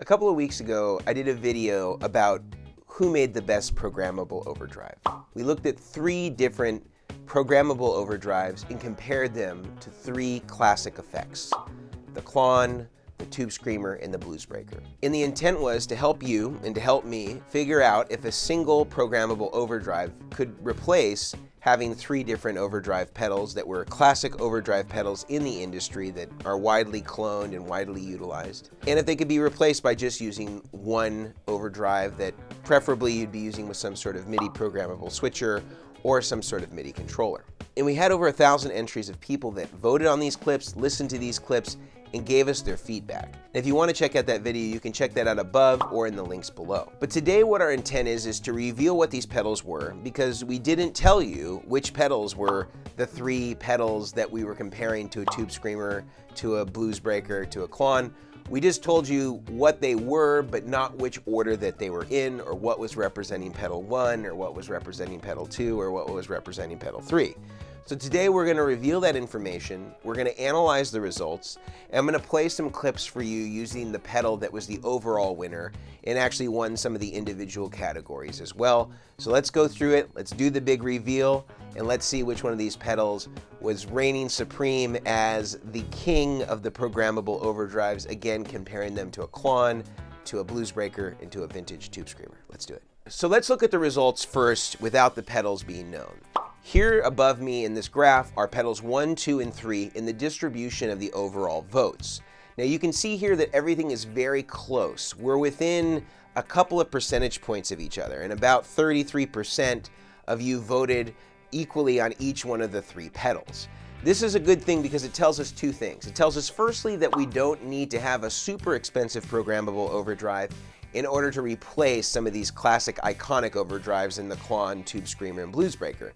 A couple of weeks ago, I did a video about who made the best programmable overdrive. We looked at 3 different programmable overdrives and compared them to 3 classic effects: the clon, the tube screamer, and the blues breaker. And the intent was to help you and to help me figure out if a single programmable overdrive could replace having 3 different overdrive pedals that were classic overdrive pedals in the industry that are widely cloned and widely utilized. And if they could be replaced by just using one overdrive that preferably you'd be using with some sort of MIDI programmable switcher or some sort of MIDI controller. And we had over 1,000 entries of people that voted on these clips, listened to these clips, and gave us their feedback. If you want to check out that video, you can check that out above or in the links below. But today what our intent is to reveal what these pedals were, because we didn't tell you which pedals were the 3 pedals that we were comparing to a tube screamer, to a blues breaker, to a clon. We just told you what they were, but not which order that they were in, or what was representing pedal 1, or what was representing pedal 2, or what was representing pedal 3. So today we're going to reveal that information, we're going to analyze the results, and I'm going to play some clips for you using the pedal that was the overall winner and actually won some of the individual categories as well. So let's go through it, let's do the big reveal, and let's see which one of these pedals was reigning supreme as the king of the programmable overdrives, again comparing them to a clon, to a blues breaker, and to a vintage tube screamer. Let's do it. So let's look at the results first without the pedals being known. Here above me in this graph are pedals 1, 2, and 3 in the distribution of the overall votes. Now you can see here that everything is very close. We're within a couple of percentage points of each other, and about 33% of you voted equally on each one of the 3 pedals. This is a good thing because it tells us 2 things. It tells us firstly that we don't need to have a super expensive programmable overdrive in order to replace some of these classic iconic overdrives in the clon, tube screamer, and blues breaker.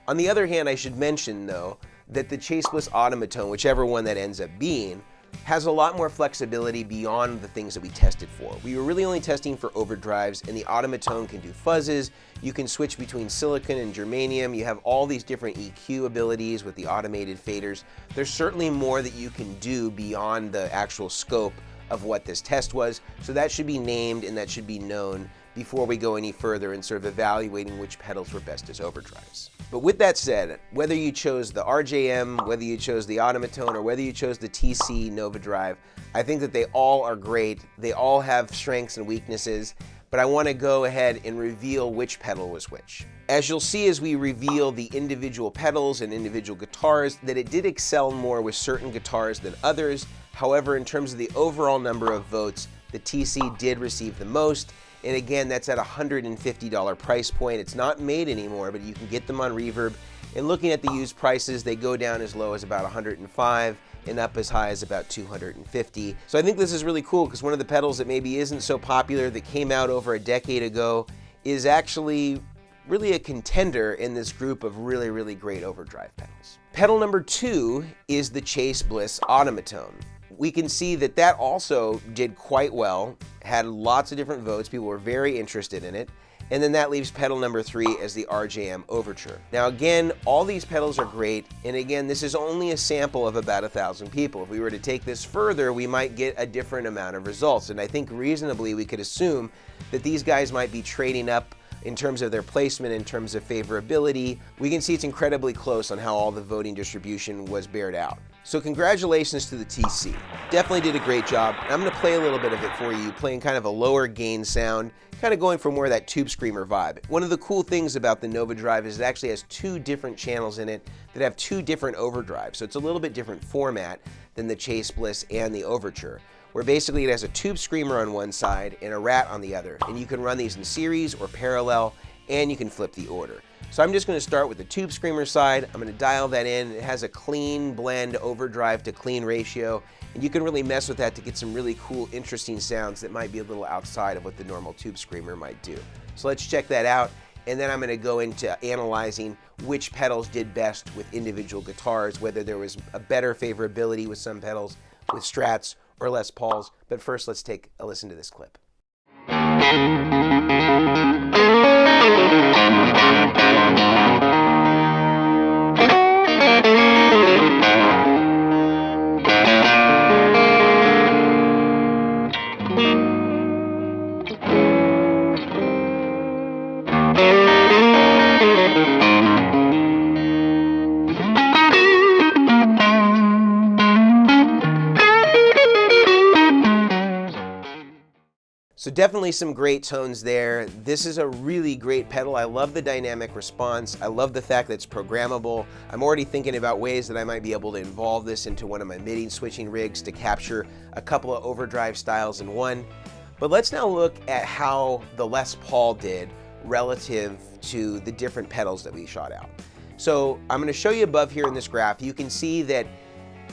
On the other hand, I should mention though that the Bliss Automatone, whichever one that ends up being, has a lot more flexibility beyond the things that we tested for. We were really only testing for overdrives, and the Automatone can do fuzzes, you can switch between silicon and germanium, you have all these different EQ abilities with the automated faders. There's certainly more that you can do beyond the actual scope of what this test was, so that should be named and that should be known before we go any further in sort of evaluating which pedals were best as overdrives. But with that said, whether you chose the RJM, whether you chose the Automatone, or whether you chose the TC Nova Drive, I think that they all are great. They all have strengths and weaknesses, but I want to go ahead and reveal which pedal was which. As you'll see as we reveal the individual pedals and individual guitars, that it did excel more with certain guitars than others. However, in terms of the overall number of votes, the TC did receive the most. And again, that's at a $150 price point. It's not made anymore, but you can get them on Reverb. And looking at the used prices, they go down as low as about $105 and up as high as about $250. So I think this is really cool because one of the pedals that maybe isn't so popular that came out over a decade ago is actually really a contender in this group of really, really great overdrive pedals. Pedal number 2 is the Bliss Automatone. We can see that that also did quite well, had lots of different votes, people were very interested in it, and then that leaves pedal number 3 as the RJM Overture. Now again, all these pedals are great, and again, this is only a sample of about 1,000 people. If we were to take this further, we might get a different amount of results, and I think reasonably we could assume that these guys might be trading up in terms of their placement, in terms of favorability. We can see it's incredibly close on how all the voting distribution was bared out. So congratulations to the TC. Definitely did a great job. I'm going to play a little bit of it for you, playing kind of a lower gain sound, kind of going for more of that tube screamer vibe. One of the cool things about the Nova Drive is it actually has 2 different channels in it that have 2 different overdrives. So it's a little bit different format than the Bliss and the Overture, where basically it has a tube screamer on one side and a rat on the other. And you can run these in series or parallel, and you can flip the order. So I'm just going to start with the tube screamer side. I'm going to dial that in. It has a clean blend overdrive to clean ratio, and you can really mess with that to get some really cool, interesting sounds that might be a little outside of what the normal tube screamer might do. So let's check that out, and then I'm going to go into analyzing which pedals did best with individual guitars, whether there was a better favorability with some pedals, with Strats or Les Pauls. But first, let's take a listen to this clip. So definitely some great tones there. This is a really great pedal. I love the dynamic response. I love the fact that it's programmable. I'm already thinking about ways that I might be able to involve this into one of my MIDI switching rigs to capture a couple of overdrive styles in one. But let's now look at how the Les Paul did relative to the different pedals that we shot out. So I'm going to show you above here in this graph. You can see that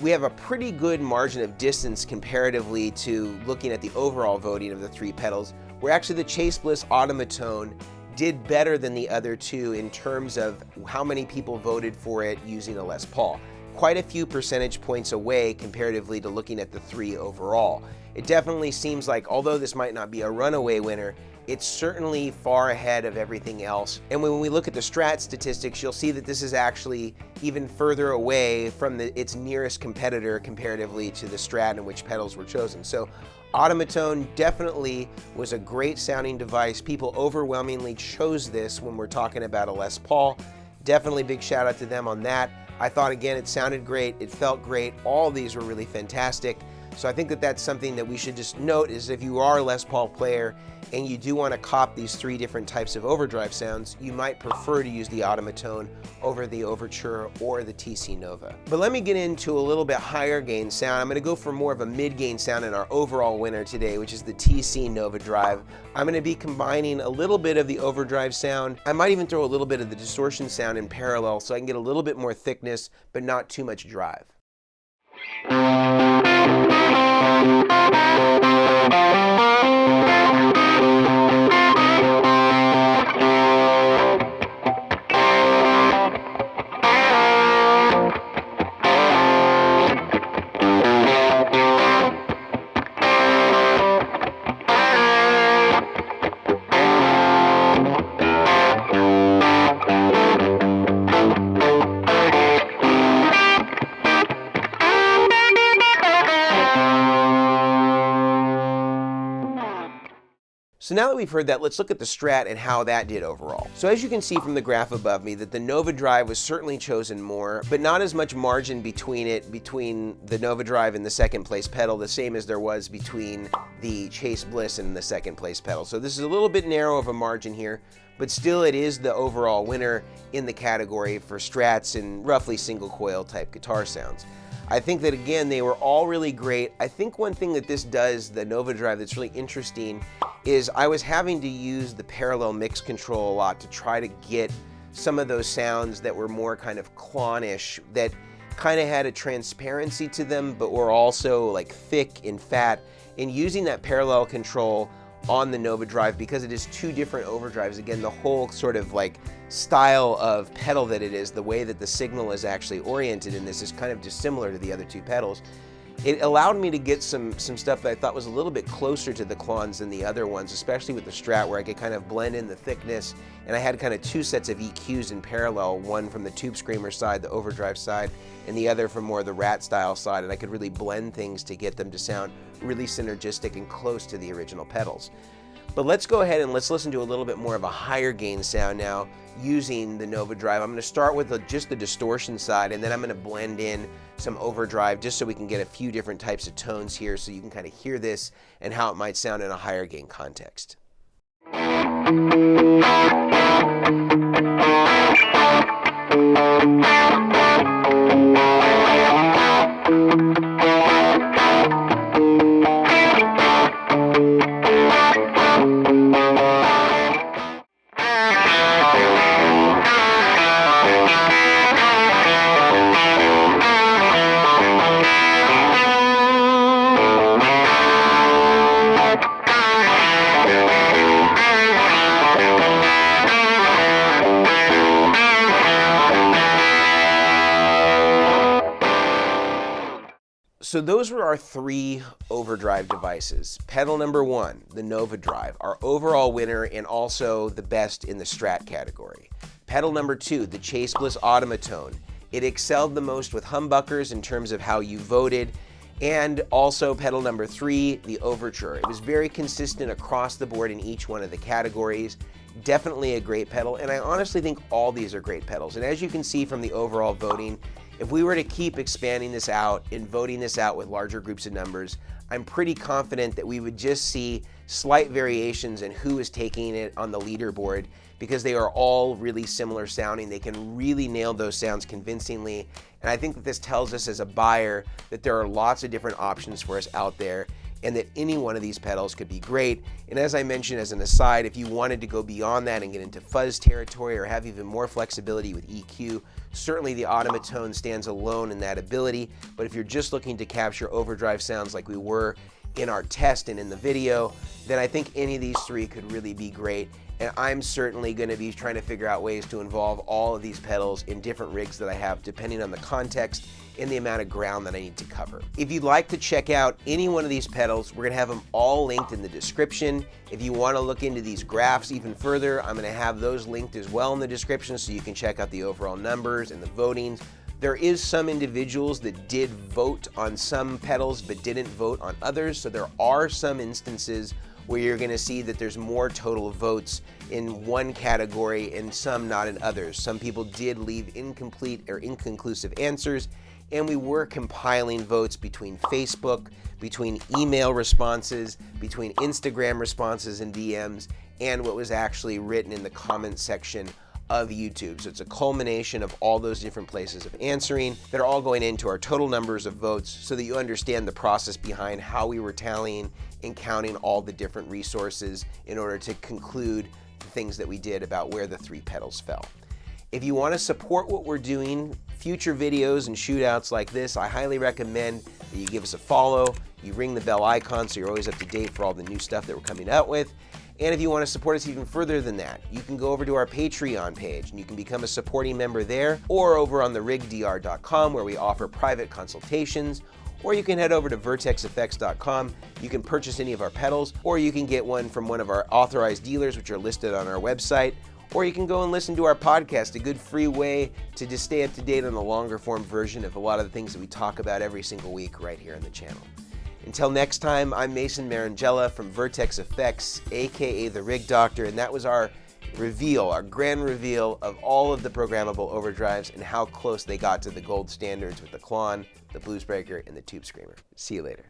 we have a pretty good margin of distance comparatively to looking at the overall voting of the three pedals, where actually the Chase Bliss Automatone did better than the other two in terms of how many people voted for it using a Les Paul. Quite a few percentage points away comparatively to looking at the three overall. It definitely seems like, although this might not be a runaway winner, it's certainly far ahead of everything else. And when we look at the Strat statistics, you'll see that this is actually even further away from its nearest competitor comparatively to the Strat in which pedals were chosen. So Automatone definitely was a great sounding device. People overwhelmingly chose this when we're talking about a Les Paul. Definitely big shout out to them on that. I thought, again, it sounded great, it felt great. All of these were really fantastic. So I think that that's something that we should just note, is if you are a Les Paul player and you do want to cop these three different types of overdrive sounds, you might prefer to use the Automatone over the Overture or the TC Nova. But let me get into a little bit higher gain sound. I'm going to go for more of a mid-gain sound in our overall winner today, which is the TC Nova Drive. I'm going to be combining a little bit of the overdrive sound. I might even throw a little bit of the distortion sound in parallel so I can get a little bit more thickness, but not too much drive. So now that we've heard that, let's look at the Strat and how that did overall. So as you can see from the graph above me, that the Nova Drive was certainly chosen more, but not as much margin between the Nova Drive and the second place pedal, the same as there was between the Chase Bliss and the second place pedal. So this is a little bit narrow of a margin here, but still it is the overall winner in the category for Strats and roughly single coil type guitar sounds. I think that, again, they were all really great. I think one thing that this does, the Nova Drive, that's really interesting is I was having to use the parallel mix control a lot to try to get some of those sounds that were more kind of clonish, that kind of had a transparency to them, but were also like thick and fat. And using that parallel control on the Nova Drive, because it is two different overdrives, again, the whole sort of like style of pedal that it is, the way that the signal is actually oriented in this is kind of dissimilar to the other two pedals. It allowed me to get some stuff that I thought was a little bit closer to the clones than the other ones, especially with the Strat, where I could kind of blend in the thickness, and I had kind of two sets of EQs in parallel, one from the Tube Screamer side, the overdrive side, and the other from more the Rat style side, and I could really blend things to get them to sound really synergistic and close to the original pedals. But let's go ahead and let's listen to a little bit more of a higher gain sound now using the Nova Drive. I'm going to start with just the distortion side, and then I'm going to blend in some overdrive just so we can get a few different types of tones here so you can kind of hear this and how it might sound in a higher gain context. So those were our three overdrive devices. Pedal number one, the Nova Drive, our overall winner and also the best in the Strat category. Pedal number two, the Chase Bliss Automatone. It excelled the most with humbuckers in terms of how you voted. And also pedal number three, the Overture. It was very consistent across the board in each one of the categories. Definitely a great pedal, and I honestly think all these are great pedals. And as you can see from the overall voting, if we were to keep expanding this out and voting this out with larger groups of numbers, I'm pretty confident that we would just see slight variations in who is taking it on the leaderboard, because they are all really similar sounding. They can really nail those sounds convincingly. And I think that this tells us as a buyer that there are lots of different options for us out there, and that any one of these pedals could be great. And as I mentioned as an aside, if you wanted to go beyond that and get into fuzz territory or have even more flexibility with EQ, certainly the Automatone stands alone in that ability. But if you're just looking to capture overdrive sounds like we were in our test and in the video, then I think any of these three could really be great. And I'm certainly going to be trying to figure out ways to involve all of these pedals in different rigs that I have, depending on the context and the amount of ground that I need to cover. If you'd like to check out any one of these pedals, we're going to have them all linked in the description. If you want to look into these graphs even further, I'm going to have those linked as well in the description, so you can check out the overall numbers and the votings. There is some individuals that did vote on some pedals but didn't vote on others, so there are some instances where you're going to see that there's more total votes in one category and some not in others. Some people did leave incomplete or inconclusive answers, and we were compiling votes between Facebook, between email responses, between Instagram responses and DMs, and what was actually written in the comment section of YouTube. So it's a culmination of all those different places of answering that are all going into our total numbers of votes, so that you understand the process behind how we were tallying and counting all the different resources in order to conclude the things that we did about where the three pedals fell. If you want to support what we're doing, future videos and shootouts like this, I highly recommend that you give us a follow, you ring the bell icon so you're always up to date for all the new stuff that we're coming out with. And if you want to support us even further than that, you can go over to our Patreon page and you can become a supporting member there, or over on therigdr.com, where we offer private consultations, or you can head over to vertexeffects.com. You can purchase any of our pedals, or you can get one from one of our authorized dealers, which are listed on our website, or you can go and listen to our podcast, a good free way to just stay up to date on the longer form version of a lot of the things that we talk about every single week right here on the channel. Until next time, I'm Mason Marangella from Vertex Effects, aka The Rig Doctor, and that was our reveal, our grand reveal of all of the programmable overdrives and how close they got to the gold standards with the Klon, the Bluesbreaker, and the Tube Screamer. See you later.